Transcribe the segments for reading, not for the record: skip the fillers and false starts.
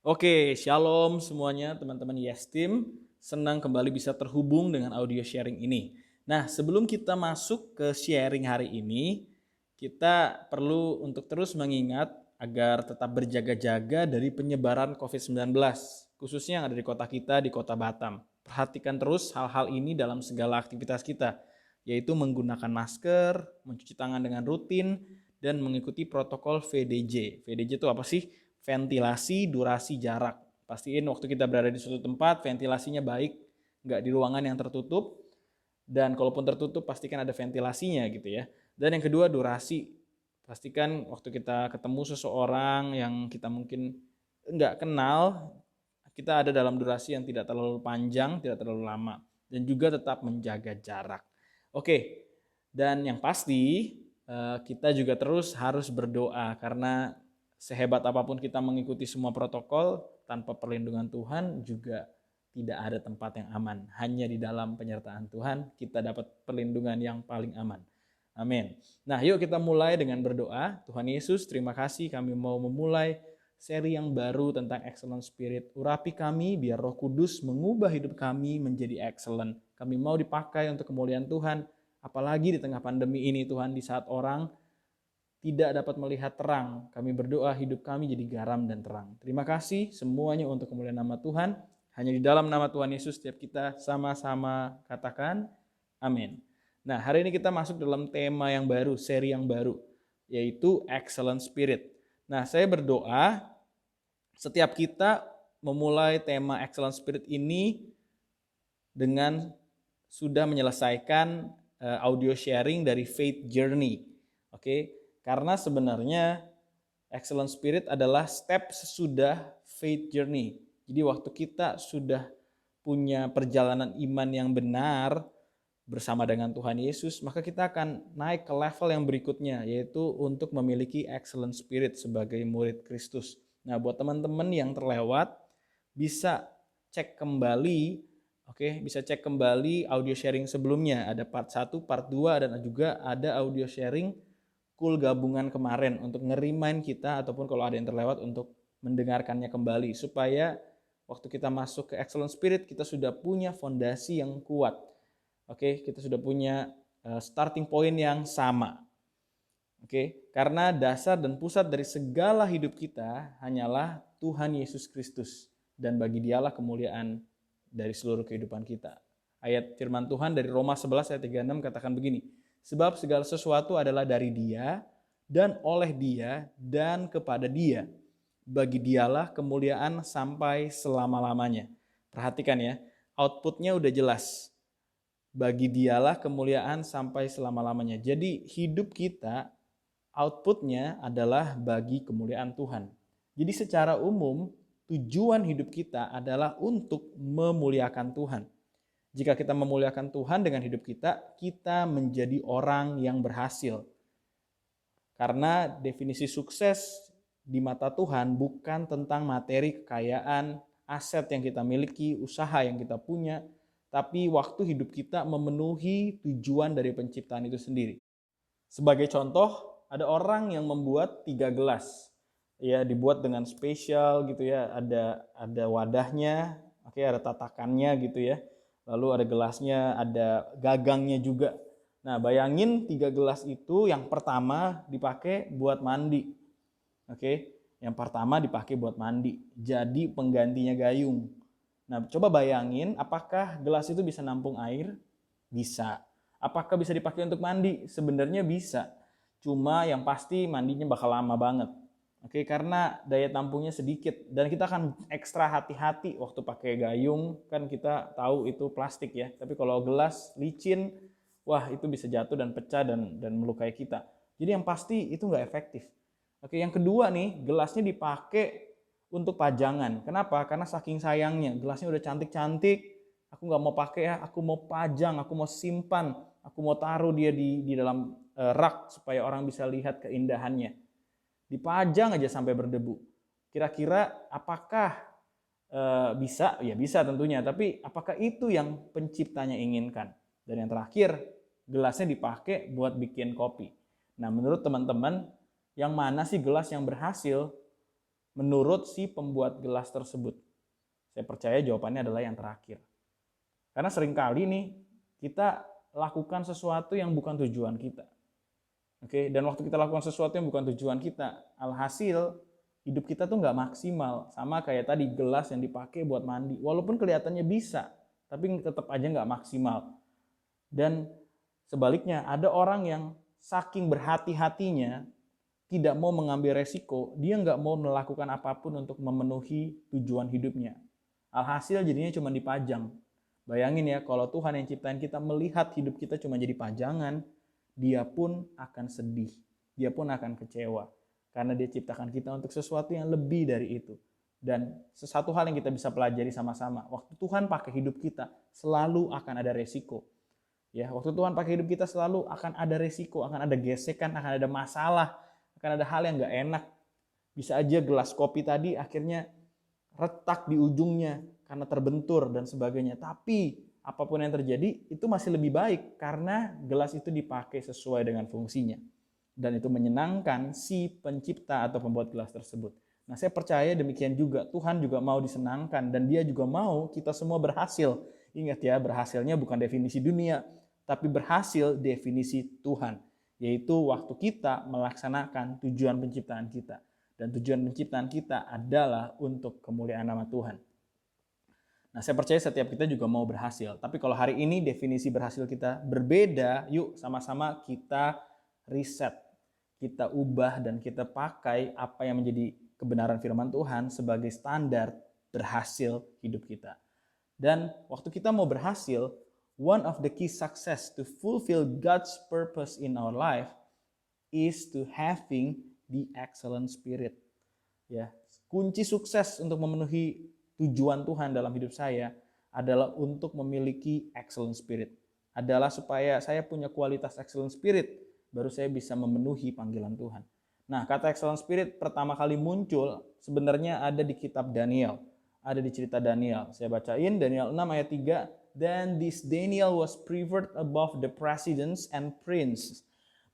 Oke, shalom semuanya teman-teman Yes Team. Senang kembali bisa terhubung dengan audio sharing ini. Nah, sebelum kita masuk ke sharing hari ini, kita perlu untuk terus mengingat agar tetap berjaga-jaga dari penyebaran COVID-19, khususnya yang ada di kota kita, di kota Batam. Perhatikan terus hal-hal ini dalam segala aktivitas kita, yaitu menggunakan masker, mencuci tangan dengan rutin, dan mengikuti protokol VDJ. VDJ itu apa sih? Ventilasi, durasi, jarak. Pastiin waktu kita berada di suatu tempat, ventilasinya baik, nggak di ruangan yang tertutup, dan kalaupun tertutup, pastikan ada ventilasinya gitu ya. Dan yang kedua, durasi. Pastikan waktu kita ketemu seseorang yang kita mungkin nggak kenal, kita ada dalam durasi yang tidak terlalu panjang, tidak terlalu lama. Dan juga tetap menjaga jarak. Oke, dan yang pasti kita juga terus harus berdoa karena sehebat apapun kita mengikuti semua protokol, tanpa perlindungan Tuhan juga tidak ada tempat yang aman. Hanya di dalam penyertaan Tuhan kita dapat perlindungan yang paling aman. Amin. Nah, yuk kita mulai dengan berdoa. Tuhan Yesus, terima kasih kami mau memulai seri yang baru tentang excellent spirit. Urapi kami biar Roh Kudus mengubah hidup kami menjadi excellent. Kami mau dipakai untuk kemuliaan Tuhan, apalagi di tengah pandemi ini Tuhan, di saat orang tidak dapat melihat terang. Kami berdoa hidup kami jadi garam dan terang. Terima kasih semuanya untuk kemuliaan nama Tuhan. Hanya di dalam nama Tuhan Yesus setiap kita sama-sama katakan amin. Nah, hari ini kita masuk dalam tema yang baru, seri yang baru, yaitu Excellent Spirit. Nah, saya berdoa setiap kita memulai tema Excellent Spirit ini dengan sudah menyelesaikan audio sharing dari Faith Journey. Oke, karena sebenarnya Excellent Spirit adalah step sesudah Faith Journey. Jadi waktu kita sudah punya perjalanan iman yang benar bersama dengan Tuhan Yesus, maka kita akan naik ke level yang berikutnya, yaitu untuk memiliki Excellent Spirit sebagai murid Kristus. Nah, buat teman-teman yang terlewat, bisa cek kembali, bisa cek kembali audio sharing sebelumnya. Ada part 1, part 2, dan juga ada audio sharing cool gabungan kemarin untuk ngerimain kita, ataupun kalau ada yang terlewat untuk mendengarkannya kembali, supaya waktu kita masuk ke Excellent Spirit kita sudah punya fondasi yang kuat. Kita sudah punya starting point yang sama. Karena dasar dan pusat dari segala hidup kita hanyalah Tuhan Yesus Kristus, dan bagi Dialah kemuliaan dari seluruh kehidupan kita. Ayat firman Tuhan dari Roma 11 ayat 36 katakan begini, sebab segala sesuatu adalah dari Dia, dan oleh Dia, dan kepada Dia. Bagi Dialah kemuliaan sampai selama-lamanya. Perhatikan ya, outputnya udah jelas. Bagi Dialah kemuliaan sampai selama-lamanya. Jadi hidup kita, outputnya adalah bagi kemuliaan Tuhan. Jadi secara umum, tujuan hidup kita adalah untuk memuliakan Tuhan. Jika kita memuliakan Tuhan dengan hidup kita, kita menjadi orang yang berhasil. Karena definisi sukses di mata Tuhan bukan tentang materi, kekayaan, aset yang kita miliki, usaha yang kita punya, tapi waktu hidup kita memenuhi tujuan dari penciptaan itu sendiri. Sebagai contoh, ada orang yang membuat 3 gelas. Ya, dibuat dengan spesial gitu ya, ada wadahnya, ada tatakannya gitu ya. Lalu ada gelasnya, ada gagangnya juga. Nah, bayangin 3 gelas itu yang pertama dipakai buat mandi. Yang pertama dipakai buat mandi. Jadi penggantinya gayung. Nah, coba bayangin apakah gelas itu bisa nampung air? Bisa. Apakah bisa dipakai untuk mandi? Sebenarnya bisa. Cuma yang pasti mandinya bakal lama banget. Karena daya tampungnya sedikit, dan kita akan ekstra hati-hati waktu pakai gayung, kan kita tahu itu plastik ya. Tapi kalau gelas licin, wah itu bisa jatuh dan pecah dan melukai kita. Jadi yang pasti itu nggak efektif. Yang kedua nih, gelasnya dipakai untuk pajangan. Kenapa? Karena saking sayangnya, gelasnya udah cantik-cantik, aku nggak mau pakai ya, aku mau pajang, aku mau simpan, aku mau taruh dia di dalam rak supaya orang bisa lihat keindahannya. Dipajang aja sampai berdebu. Kira-kira apakah bisa? Ya bisa tentunya, tapi apakah itu yang penciptanya inginkan? Dan yang terakhir, gelasnya dipakai buat bikin kopi. Nah, menurut teman-teman, yang mana sih gelas yang berhasil? menurut si pembuat gelas tersebut? Saya percaya jawabannya adalah yang terakhir. Karena seringkali nih kita lakukan sesuatu yang bukan tujuan kita. Oke, dan waktu kita lakukan sesuatu yang bukan tujuan kita, alhasil hidup kita tuh nggak maksimal. Sama kayak tadi gelas yang dipakai buat mandi. Walaupun kelihatannya bisa, tapi tetap aja nggak maksimal. Dan sebaliknya, ada orang yang saking berhati-hatinya tidak mau mengambil resiko, dia nggak mau melakukan apapun untuk memenuhi tujuan hidupnya. Alhasil jadinya cuma dipajang. Bayangin ya, kalau Tuhan yang ciptain kita melihat hidup kita cuma jadi pajangan, dia pun akan sedih, dia pun akan kecewa. Karena dia ciptakan kita untuk sesuatu yang lebih dari itu. Dan sesuatu hal yang kita bisa pelajari sama-sama, waktu Tuhan pakai hidup kita, selalu akan ada resiko. Ya, waktu Tuhan pakai hidup kita selalu akan ada resiko, akan ada gesekan, akan ada masalah, akan ada hal yang gak enak. Bisa aja gelas kopi tadi akhirnya retak di ujungnya karena terbentur dan sebagainya. Tapi apapun yang terjadi itu masih lebih baik karena gelas itu dipakai sesuai dengan fungsinya. Dan itu menyenangkan si pencipta atau pembuat gelas tersebut. Nah, saya percaya demikian juga. Tuhan juga mau disenangkan dan dia juga mau kita semua berhasil. Ingat ya, berhasilnya bukan definisi dunia, tapi berhasil definisi Tuhan. Yaitu waktu kita melaksanakan tujuan penciptaan kita. Dan tujuan penciptaan kita adalah untuk kemuliaan nama Tuhan. Nah, saya percaya setiap kita juga mau berhasil. Tapi kalau hari ini definisi berhasil kita berbeda, yuk sama-sama kita riset, kita ubah dan kita pakai apa yang menjadi kebenaran firman Tuhan sebagai standar berhasil hidup kita. Dan waktu kita mau berhasil, one of the key success to fulfill God's purpose in our life is to having the excellent spirit. Ya, kunci sukses untuk memenuhi tujuan Tuhan dalam hidup saya adalah untuk memiliki excellent spirit. Adalah supaya saya punya kualitas excellent spirit, baru saya bisa memenuhi panggilan Tuhan. Nah, kata excellent spirit pertama kali muncul sebenarnya ada di kitab Daniel. Ada di cerita Daniel. Saya bacain Daniel 6 ayat 3. Then this Daniel was preferred above the presidents and princes,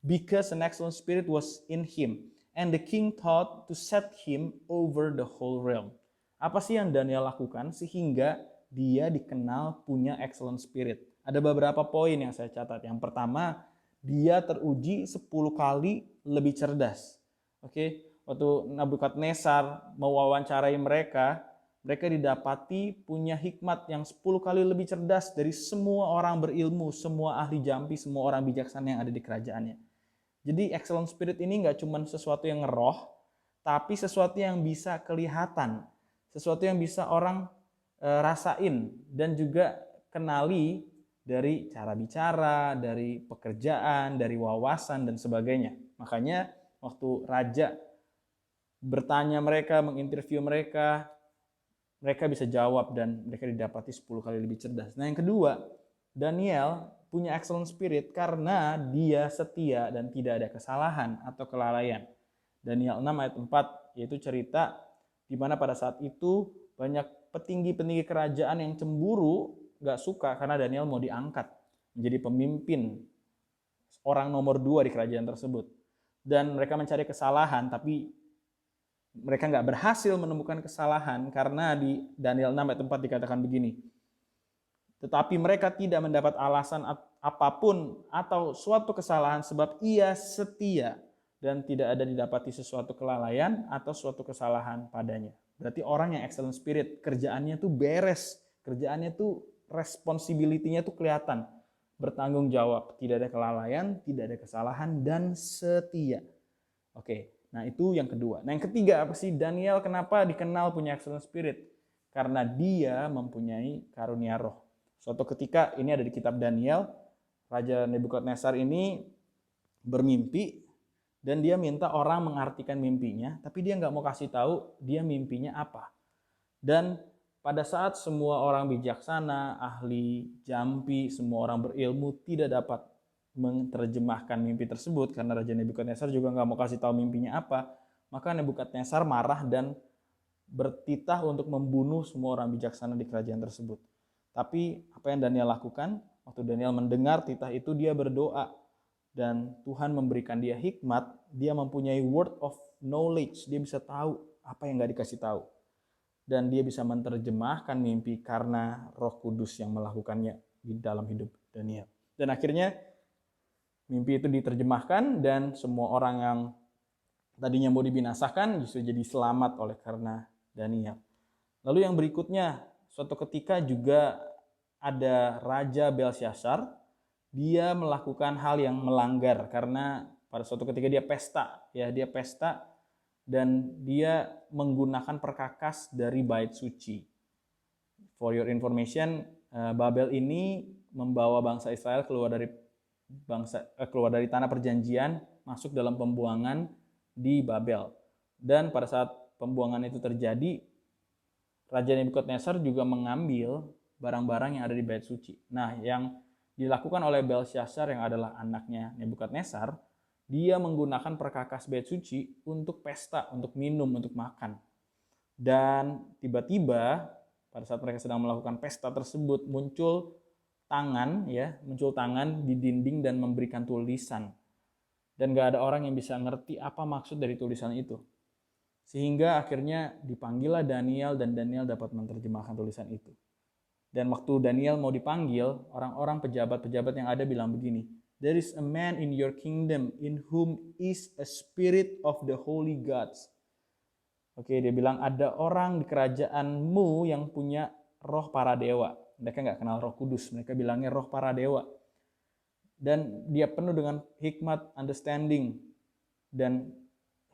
because an excellent spirit was in him, and the king thought to set him over the whole realm. Apa sih yang Daniel lakukan sehingga dia dikenal punya excellent spirit? Ada beberapa poin yang saya catat. Yang pertama, dia teruji 10 kali lebih cerdas. Oke, waktu Nebukadnezar mewawancarai mereka didapati punya hikmat yang 10 kali lebih cerdas dari semua orang berilmu, semua ahli jampi, semua orang bijaksana yang ada di kerajaannya. Jadi excellent spirit ini nggak cuma sesuatu yang ngeroh, tapi sesuatu yang bisa kelihatan, sesuatu yang bisa orang rasain dan juga kenali dari cara bicara, dari pekerjaan, dari wawasan dan sebagainya. Makanya waktu raja bertanya mereka, menginterview mereka, mereka bisa jawab dan mereka didapati 10 kali lebih cerdas. Nah, yang kedua, Daniel punya excellent spirit karena dia setia dan tidak ada kesalahan atau kelalaian. Daniel 6 ayat 4 yaitu cerita di mana pada saat itu banyak petinggi-petinggi kerajaan yang cemburu, gak suka karena Daniel mau diangkat menjadi pemimpin, orang nomor 2 di kerajaan tersebut. Dan mereka mencari kesalahan, tapi mereka gak berhasil menemukan kesalahan karena di Daniel 6 ayat 4 dikatakan begini. Tetapi mereka tidak mendapat alasan apapun atau suatu kesalahan sebab ia setia dan tidak ada didapati sesuatu kelalaian atau suatu kesalahan padanya. Berarti orang yang excellent spirit, kerjaannya tuh beres, kerjaannya tuh responsibility-nya tuh kelihatan, bertanggung jawab, tidak ada kelalaian, tidak ada kesalahan, dan setia. Oke, nah itu yang kedua. Nah yang ketiga apa sih? Daniel kenapa dikenal punya excellent spirit? Karena dia mempunyai karunia roh. Suatu ketika, ini ada di kitab Daniel, Raja Nebukadnezar ini bermimpi, dan dia minta orang mengartikan mimpinya, tapi dia nggak mau kasih tahu dia mimpinya apa. Dan pada saat semua orang bijaksana, ahli jampi, semua orang berilmu tidak dapat menerjemahkan mimpi tersebut karena Raja Nebukadnezar juga nggak mau kasih tahu mimpinya apa, maka Nebukadnezar marah dan bertitah untuk membunuh semua orang bijaksana di kerajaan tersebut. Tapi apa yang Daniel lakukan? Waktu Daniel mendengar titah itu, dia berdoa. Dan Tuhan memberikan dia hikmat, dia mempunyai word of knowledge, dia bisa tahu apa yang nggak dikasih tahu. Dan dia bisa menerjemahkan mimpi karena Roh Kudus yang melakukannya di dalam hidup Daniel. Dan akhirnya mimpi itu diterjemahkan dan semua orang yang tadinya mau dibinasakan justru jadi selamat oleh karena Daniel. Lalu yang berikutnya, suatu ketika juga ada Raja Belsyazar. Dia melakukan hal yang melanggar karena pada suatu ketika dia pesta dan dia menggunakan perkakas dari bait suci. For your information, Babel ini membawa bangsa Israel keluar dari tanah perjanjian, masuk dalam pembuangan di Babel. Dan pada saat pembuangan itu terjadi, Raja Nebukadnezar juga mengambil barang-barang yang ada di bait suci. Nah, yang dilakukan oleh Belsyazar yang adalah anaknya Nebukadnezar, dia menggunakan perkakas bait suci untuk pesta, untuk minum, untuk makan. Dan tiba-tiba pada saat mereka sedang melakukan pesta tersebut muncul tangan di dinding dan memberikan tulisan. Dan gak ada orang yang bisa ngerti apa maksud dari tulisan itu. Sehingga akhirnya dipanggillah Daniel dan Daniel dapat menerjemahkan tulisan itu. Dan waktu Daniel mau dipanggil, orang-orang pejabat-pejabat yang ada bilang begini, "There is a man in your kingdom in whom is a spirit of the holy gods." Oke, dia bilang ada orang di kerajaanmu yang punya roh para dewa. Mereka nggak kenal Roh Kudus, mereka bilangnya roh para dewa. Dan dia penuh dengan hikmat, understanding, dan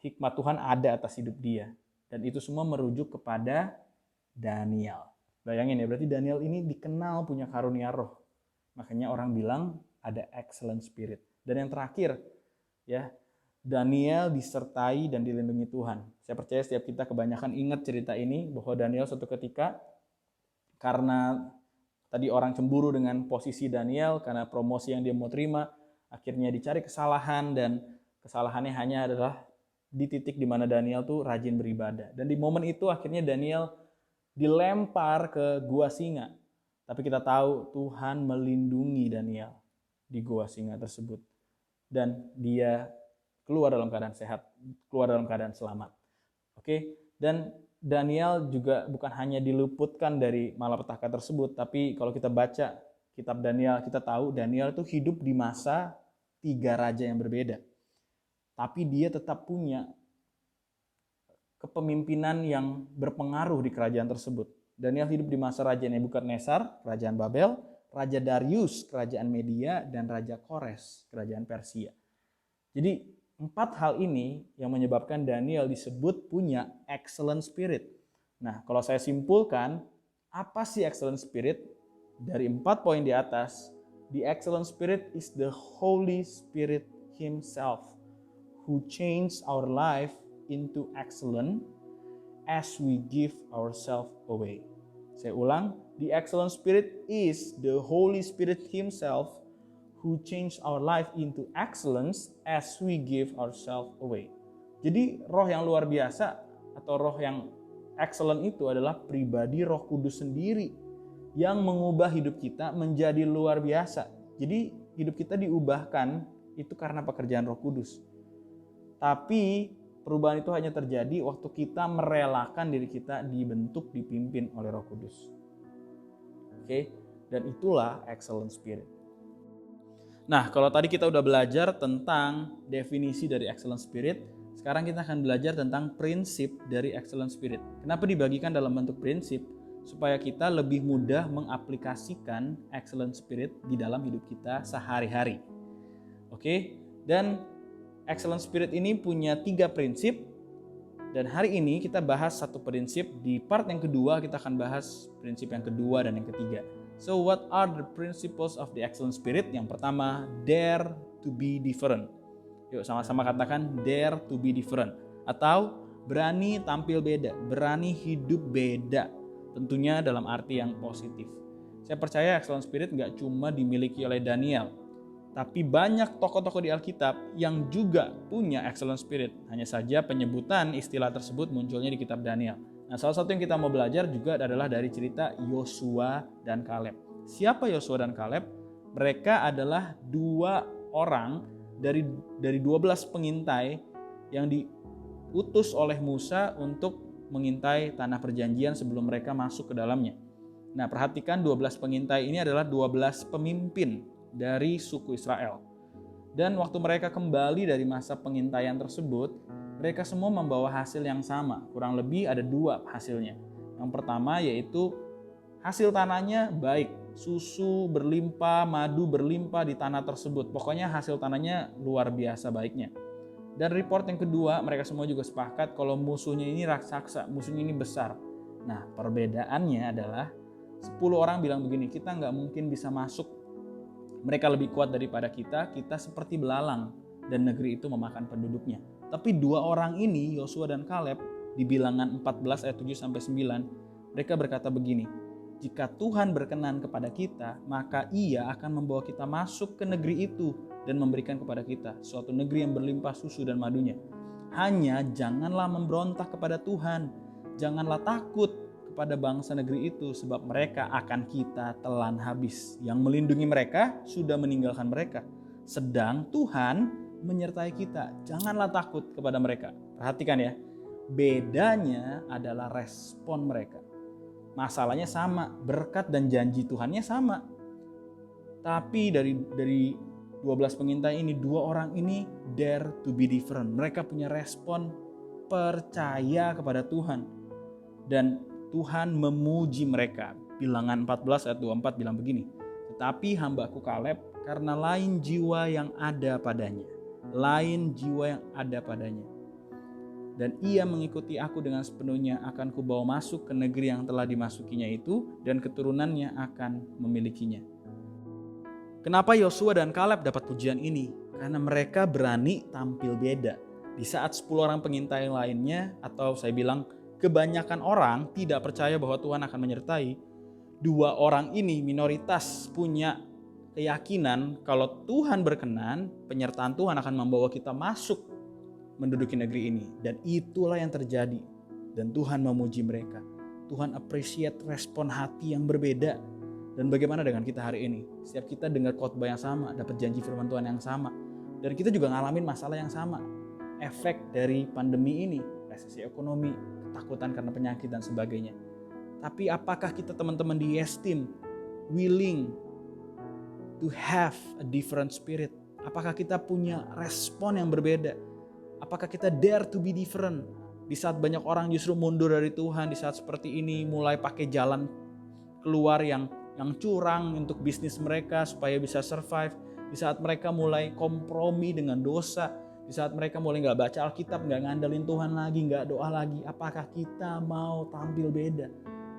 hikmat Tuhan ada atas hidup dia. Dan itu semua merujuk kepada Daniel. Bayangin ya, berarti Daniel ini dikenal punya karunia roh. Makanya orang bilang ada excellent spirit. Dan yang terakhir, ya, Daniel disertai dan dilindungi Tuhan. Saya percaya setiap kita kebanyakan ingat cerita ini, bahwa Daniel suatu ketika, karena tadi orang cemburu dengan posisi Daniel, karena promosi yang dia mau terima, akhirnya dicari kesalahan, dan kesalahannya hanya adalah di titik di mana Daniel tuh rajin beribadah. Dan di momen itu akhirnya Daniel dilempar ke gua singa. Tapi kita tahu Tuhan melindungi Daniel di gua singa tersebut. Dan dia keluar dalam keadaan sehat, keluar dalam keadaan selamat. Oke, dan Daniel juga bukan hanya diluputkan dari malapetaka tersebut, tapi kalau kita baca kitab Daniel, kita tahu Daniel itu hidup di masa 3 raja yang berbeda. Tapi dia tetap punya kepemimpinan yang berpengaruh di kerajaan tersebut. Daniel hidup di masa Raja Nebukadnezar, kerajaan Babel, Raja Darius, kerajaan Media, dan Raja Kores, kerajaan Persia. Jadi 4 hal ini yang menyebabkan Daniel disebut punya excellent spirit. Nah, kalau saya simpulkan, apa sih excellent spirit? Dari 4 poin di atas, the excellent spirit is the Holy Spirit Himself, who changed our life into excellent as we give ourselves away. Saya ulang, the excellent spirit is the Holy Spirit Himself who changed our life into excellence as we give ourselves away. Jadi roh yang luar biasa atau roh yang excellent itu adalah pribadi Roh Kudus sendiri yang mengubah hidup kita menjadi luar biasa. Jadi hidup kita diubahkan itu karena pekerjaan Roh Kudus. Tapi perubahan itu hanya terjadi waktu kita merelakan diri kita dibentuk, dipimpin oleh Roh Kudus. Oke, dan itulah excellent spirit. Nah, kalau tadi kita udah belajar tentang definisi dari excellent spirit, sekarang kita akan belajar tentang prinsip dari excellent spirit. Kenapa dibagikan dalam bentuk prinsip? Supaya kita lebih mudah mengaplikasikan excellent spirit di dalam hidup kita sehari-hari. Oke, dan excellent spirit ini punya 3 prinsip, dan hari ini kita bahas 1 prinsip. Di part yang kedua kita akan bahas prinsip yang kedua dan yang ketiga. So what are the principles of the excellent spirit? Yang pertama, dare to be different. Yuk sama-sama katakan dare to be different. Atau berani tampil beda, berani hidup beda. Tentunya dalam arti yang positif. Saya percaya excellent spirit gak cuma dimiliki oleh Daniel, tapi banyak tokoh-tokoh di Alkitab yang juga punya excellent spirit. Hanya saja penyebutan istilah tersebut munculnya di kitab Daniel. Nah, salah satu yang kita mau belajar juga adalah dari cerita Yosua dan Kaleb. Siapa Yosua dan Kaleb? Mereka adalah 2 orang dari 12 pengintai yang diutus oleh Musa untuk mengintai tanah perjanjian sebelum mereka masuk ke dalamnya. Nah, perhatikan 12 pengintai ini adalah 12 pemimpin dari suku Israel. Dan waktu mereka kembali dari masa pengintaian tersebut, mereka semua membawa hasil yang sama. Kurang lebih ada 2 hasilnya. Yang pertama yaitu hasil tanahnya baik, susu berlimpah, madu berlimpah di tanah tersebut. Pokoknya hasil tanahnya luar biasa baiknya. Dan report yang kedua, mereka semua juga sepakat kalau musuhnya ini raksasa, musuhnya ini besar. Nah, perbedaannya adalah 10 orang bilang begini, kita nggak mungkin bisa masuk. Mereka lebih kuat daripada kita seperti belalang dan negeri itu memakan penduduknya. Tapi 2 orang ini, Yosua dan Kaleb, di Bilangan 14 ayat 7-9, mereka berkata begini, jika Tuhan berkenan kepada kita, maka Ia akan membawa kita masuk ke negeri itu dan memberikan kepada kita suatu negeri yang berlimpah susu dan madunya. Hanya janganlah memberontak kepada Tuhan, janganlah takut kepada bangsa negeri itu, sebab mereka akan kita telan habis. Yang melindungi mereka sudah meninggalkan mereka, sedang Tuhan menyertai kita. Janganlah takut kepada mereka. Perhatikan ya, bedanya adalah respon mereka. Masalahnya sama, berkat dan janji Tuhannya sama. Tapi dari 12 pengintai ini, 2 orang ini dare to be different. Mereka punya respon percaya kepada Tuhan. Dan Tuhan memuji mereka. Bilangan 14 ayat 24 bilang begini, tetapi hambaku Kaleb, karena lain jiwa yang ada padanya. Lain jiwa yang ada padanya. Dan ia mengikuti aku dengan sepenuhnya, akan kubawa masuk ke negeri yang telah dimasukinya itu, dan keturunannya akan memilikinya. Kenapa Yosua dan Kaleb dapat pujian ini? Karena mereka berani tampil beda. Di saat 10 orang pengintai lainnya, atau saya bilang kebanyakan orang tidak percaya bahwa Tuhan akan menyertai, 2 orang ini minoritas punya keyakinan kalau Tuhan berkenan, penyertaan Tuhan akan membawa kita masuk menduduki negeri ini. Dan itulah yang terjadi. Dan Tuhan memuji mereka. Tuhan appreciate respon hati yang berbeda. Dan bagaimana dengan kita hari ini? Setiap kita dengar khotbah yang sama, dapat janji firman Tuhan yang sama. Dan kita juga ngalamin masalah yang sama. Efek dari pandemi ini, resesi ekonomi, ketakutan karena penyakit dan sebagainya. Tapi apakah kita teman-teman di Yes Team willing to have a different spirit? Apakah kita punya respon yang berbeda? Apakah kita dare to be different? Di saat banyak orang justru mundur dari Tuhan, di saat seperti ini mulai pakai jalan keluar yang curang untuk bisnis mereka supaya bisa survive. Di saat mereka mulai kompromi dengan dosa, di saat mereka mulai gak baca Alkitab, gak ngandelin Tuhan lagi, gak doa lagi. Apakah kita mau tampil beda?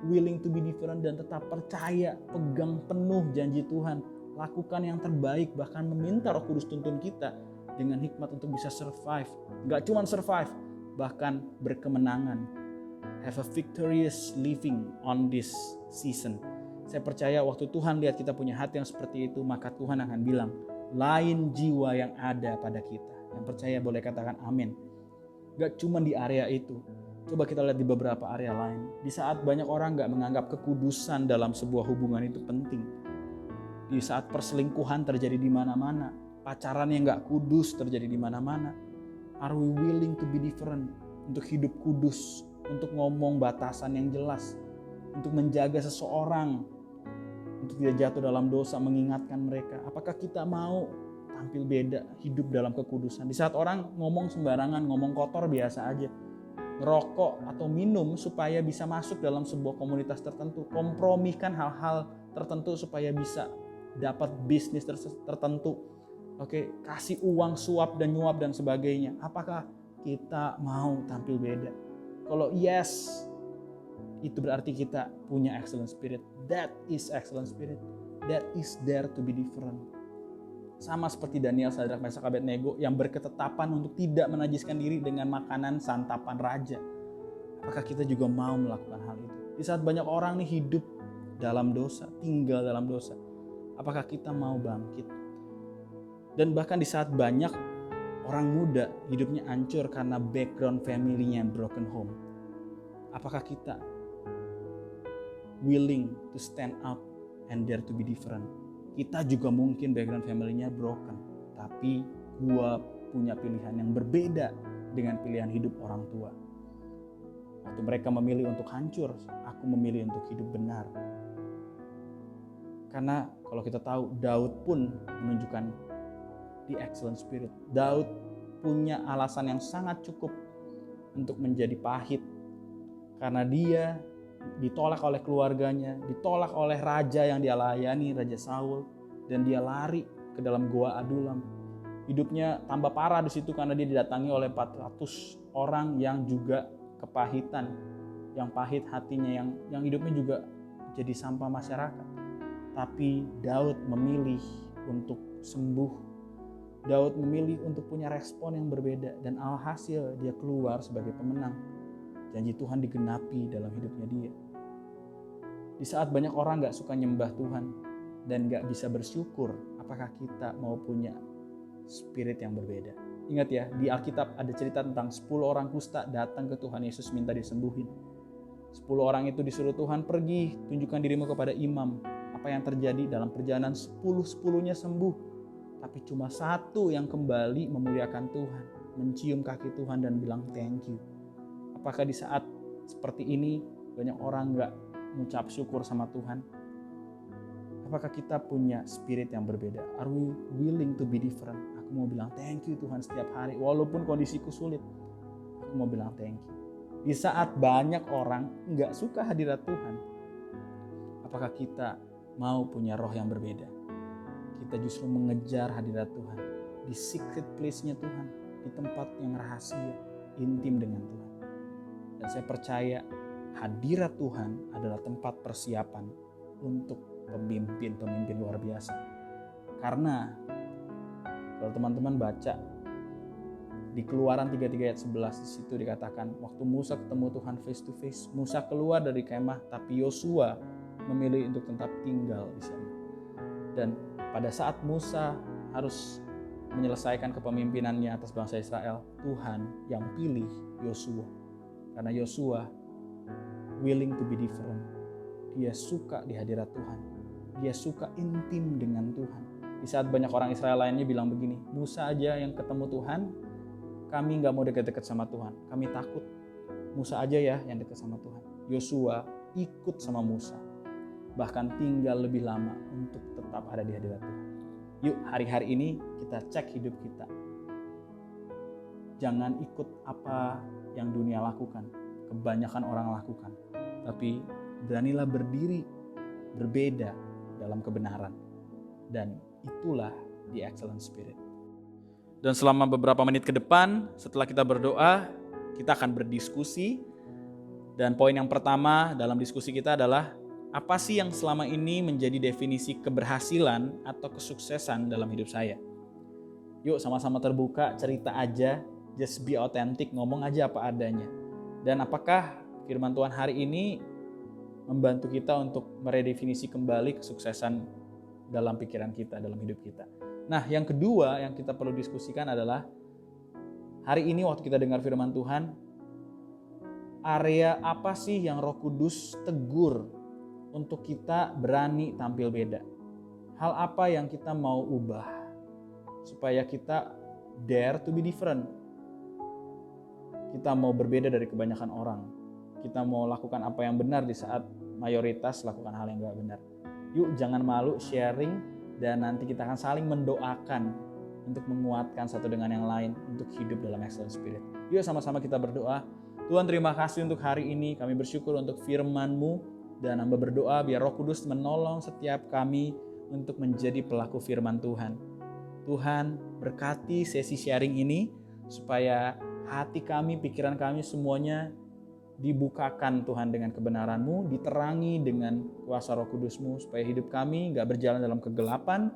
Willing to be different dan tetap percaya, pegang penuh janji Tuhan. Lakukan yang terbaik, bahkan meminta Roh Kudus tuntun kita dengan hikmat untuk bisa survive. Gak cuma survive, bahkan berkemenangan. Have a victorious living on this season. Saya percaya waktu Tuhan lihat kita punya hati yang seperti itu, maka Tuhan akan bilang, lain jiwa yang ada pada kita. Yang percaya boleh katakan amin. Gak cuma di area itu. Coba kita lihat di beberapa area lain. Di saat banyak orang gak menganggap kekudusan dalam sebuah hubungan itu penting. Di saat perselingkuhan terjadi di mana-mana, pacaran yang gak kudus terjadi di mana-mana. Are we willing to be different? Untuk hidup kudus, untuk ngomong batasan yang jelas, untuk menjaga seseorang, untuk tidak jatuh dalam dosa, mengingatkan mereka. Apakah kita mau tampil beda, hidup dalam kekudusan? Di saat orang ngomong sembarangan, ngomong kotor biasa aja, ngerokok atau minum supaya bisa masuk dalam sebuah komunitas tertentu, kompromikan hal-hal tertentu supaya bisa dapat bisnis tertentu. Oke, kasih uang suap dan nyuap dan sebagainya. Apakah kita mau tampil beda? Kalau yes, itu berarti kita punya excellent spirit. That is excellent spirit. That is dare to be different. Sama seperti Daniel, Sadrak, Mesak, Abednego yang berketetapan untuk tidak menajiskan diri dengan makanan santapan raja. Apakah kita juga mau melakukan hal itu? Di saat banyak orang nih hidup dalam dosa, tinggal dalam dosa, apakah kita mau bangkit? Dan bahkan di saat banyak orang muda hidupnya hancur karena background family-nya broken home, apakah kita willing to stand out and dare to be different? Kita juga mungkin background family-nya broken, tapi gua punya pilihan yang berbeda. dengan pilihan hidup orang tua. Waktu mereka memilih untuk hancur, aku memilih untuk hidup benar. Karena kalau kita tahu, Daud pun menunjukkan the excellent spirit. Daud punya alasan yang sangat cukup untuk menjadi pahit. Karena dia ditolak oleh keluarganya, ditolak oleh raja yang dia layani, Raja Saul, dan dia lari ke dalam gua Adulam. Hidupnya tambah parah di situ karena dia didatangi oleh 400 orang yang juga kepahitan, yang pahit hatinya, yang hidupnya juga jadi sampah masyarakat. Tapi Daud memilih untuk sembuh. Daud memilih untuk punya respon yang berbeda, dan alhasil dia keluar sebagai pemenang. Janji Tuhan digenapi dalam hidupnya dia. Di saat banyak orang gak suka nyembah Tuhan dan gak bisa bersyukur, apakah kita mau punya spirit yang berbeda? Ingat ya, di Alkitab ada cerita tentang 10 orang kusta datang ke Tuhan Yesus minta disembuhin. 10 orang itu disuruh Tuhan, pergi tunjukkan dirimu kepada imam. Apa yang terjadi dalam perjalanan 10-10-nya sembuh. Tapi cuma satu yang kembali memuliakan Tuhan, mencium kaki Tuhan dan bilang thank you. Apakah di saat seperti ini banyak orang gak mengucap syukur sama Tuhan? Apakah kita punya spirit yang berbeda? Are we willing to be different? Aku mau bilang thank you Tuhan setiap hari, walaupun kondisiku sulit. Aku mau bilang thank you. Di saat banyak orang gak suka hadirat Tuhan, apakah kita mau punya roh yang berbeda? Kita justru mengejar hadirat Tuhan di secret place-nya Tuhan, di tempat yang rahasia, intim dengan Tuhan. Dan saya percaya hadirat Tuhan adalah tempat persiapan untuk pemimpin-pemimpin luar biasa. Karena kalau teman-teman baca di Keluaran 33 ayat 11, di situ dikatakan waktu Musa ketemu Tuhan face to face, Musa keluar dari kemah, tapi Yosua memilih untuk tetap tinggal di sana. Dan pada saat Musa harus menyelesaikan kepemimpinannya atas bangsa Israel, Tuhan yang pilih Yosua. Karena Yosua willing to be different. Dia suka di hadirat Tuhan. Dia suka intim dengan Tuhan. Di saat banyak orang Israel lainnya bilang begini, Musa aja yang ketemu Tuhan, kami gak mau dekat-dekat sama Tuhan. Kami takut. Musa aja ya yang dekat sama Tuhan. Yosua ikut sama Musa. Bahkan tinggal lebih lama untuk tetap ada di hadirat Tuhan. Yuk hari-hari ini kita cek hidup kita. Jangan ikut apa yang dunia lakukan, kebanyakan orang lakukan. Tapi beranilah berdiri berbeda dalam kebenaran. Dan itulah the excellent spirit. Dan selama beberapa menit ke depan, setelah kita berdoa, kita akan berdiskusi. Dan poin yang pertama dalam diskusi kita adalah, apa sih yang selama ini menjadi definisi keberhasilan atau kesuksesan dalam hidup saya? Yuk sama-sama terbuka, cerita aja, just be authentic, ngomong aja apa adanya. Dan apakah firman Tuhan hari ini membantu kita untuk meredefinisi kembali kesuksesan dalam pikiran kita, dalam hidup kita. Nah, yang kedua yang kita perlu diskusikan adalah, hari ini waktu kita dengar firman Tuhan, area apa sih yang Roh Kudus tegur untuk kita berani tampil beda? Hal apa yang kita mau ubah supaya kita dare to be different? Kita mau berbeda dari kebanyakan orang. Kita mau lakukan apa yang benar di saat mayoritas lakukan hal yang gak benar. Yuk jangan malu sharing, dan nanti kita akan saling mendoakan untuk menguatkan satu dengan yang lain untuk hidup dalam excellent spirit. Yuk sama-sama kita berdoa. Tuhan, terima kasih untuk hari ini. Kami bersyukur untuk firman-Mu, dan hamba berdoa biar Roh Kudus menolong setiap kami untuk menjadi pelaku firman Tuhan. Tuhan, berkati sesi sharing ini supaya hati kami, pikiran kami semuanya dibukakan Tuhan dengan kebenaran-Mu, diterangi dengan kuasa Roh Kudus-Mu, supaya hidup kami gak berjalan dalam kegelapan,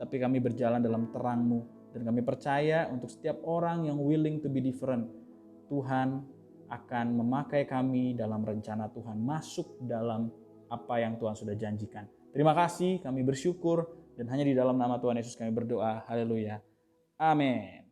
tapi kami berjalan dalam terang-Mu. Dan kami percaya untuk setiap orang yang willing to be different, Tuhan akan memakai kami dalam rencana Tuhan, masuk dalam apa yang Tuhan sudah janjikan. Terima kasih, kami bersyukur, dan hanya di dalam nama Tuhan Yesus kami berdoa. Haleluya. Amin.